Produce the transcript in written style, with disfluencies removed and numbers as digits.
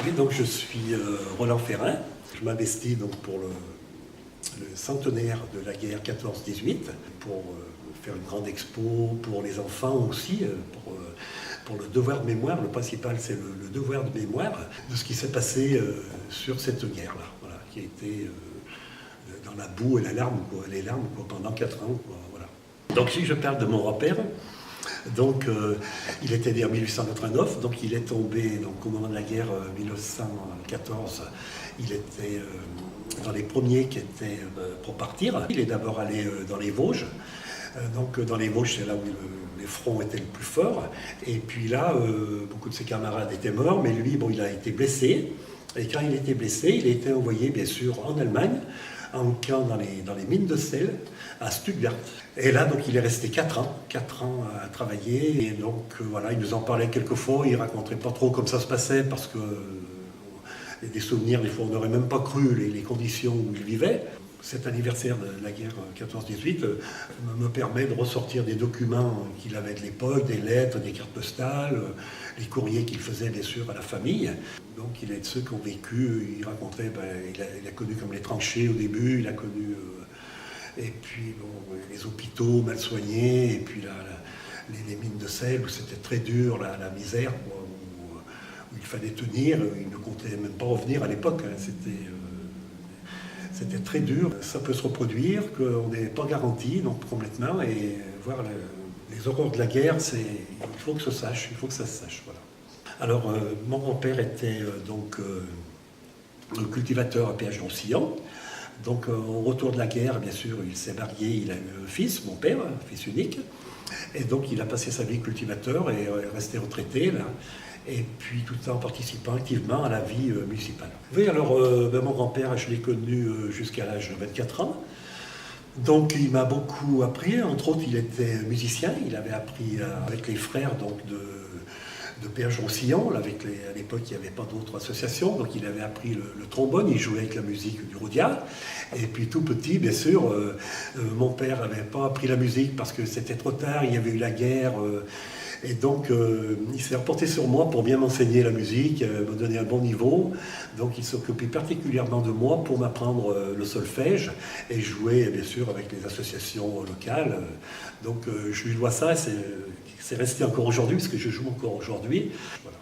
Oui, donc je suis Roland Ferrin. Je m'investis donc pour le centenaire de la guerre 14-18, pour faire une grande expo pour les enfants aussi, pour le devoir de mémoire. Le principal, c'est le devoir de mémoire de ce qui s'est passé sur cette guerre-là, voilà, qui a été dans la boue et la larme, les larmes pendant 4 ans. Voilà. Donc si je parle de mon repère, donc, il était né en 1889, donc il est tombé donc, au moment de la guerre 1914. Il était dans les premiers qui étaient pour partir. Il est d'abord allé dans les Vosges. Donc dans les Vosges, c'est là où les fronts étaient le plus forts. Et puis là, beaucoup de ses camarades étaient morts, mais lui, bon, il a été blessé. Et quand il a été blessé, il a été envoyé bien sûr en Allemagne, en camp dans les mines de sel, à Stuttgart. Et là, donc, il est resté 4 ans à travailler. Et donc, voilà, il nous en parlait quelquefois. Il ne racontait pas trop comme ça se passait parce que des souvenirs, des fois, on n'aurait même pas cru les conditions où il vivait. Cet anniversaire de la guerre 14-18 me permet de ressortir des documents qu'il avait de l'époque, des lettres, des cartes postales, les courriers qu'il faisait bien sûr à la famille. Donc il est de ceux qui ont vécu, il racontait, il a connu comme les tranchées au début, il a connu et puis bon, les hôpitaux mal soignés, et puis les mines de sel où c'était très dur, la misère, où il fallait tenir, il ne comptait même pas revenir à l'époque, hein, c'était très dur. Ça peut se reproduire, qu'on n'est pas garanti, donc complètement, et voir les horreurs de la guerre, il faut que ça se sache, il faut que ça se sache. Voilà. Alors, mon grand-père était donc cultivateur à Péage-Roussillon. Donc, au retour de la guerre, bien sûr, il s'est marié, il a eu un fils, mon père, un fils unique. Et donc, il a passé sa vie cultivateur et est resté retraité, là. Et puis tout en participant activement à la vie municipale. Oui, alors mon grand-père, je l'ai connu jusqu'à l'âge de 24 ans. Donc il m'a beaucoup appris, entre autres il était musicien, il avait appris avec les frères donc, de Péage-Roussillon, à l'époque il n'y avait pas d'autres associations, donc il avait appris le trombone, il jouait avec la musique du Roudia. Et puis tout petit, bien sûr, mon père n'avait pas appris la musique parce que c'était trop tard, il y avait eu la guerre. Et donc, il s'est reporté sur moi pour bien m'enseigner la musique, me donner un bon niveau. Donc, il s'occupait particulièrement de moi pour m'apprendre le solfège et jouer, bien sûr, avec les associations locales. Donc, je lui dois ça, c'est resté encore aujourd'hui, parce que je joue encore aujourd'hui. Voilà.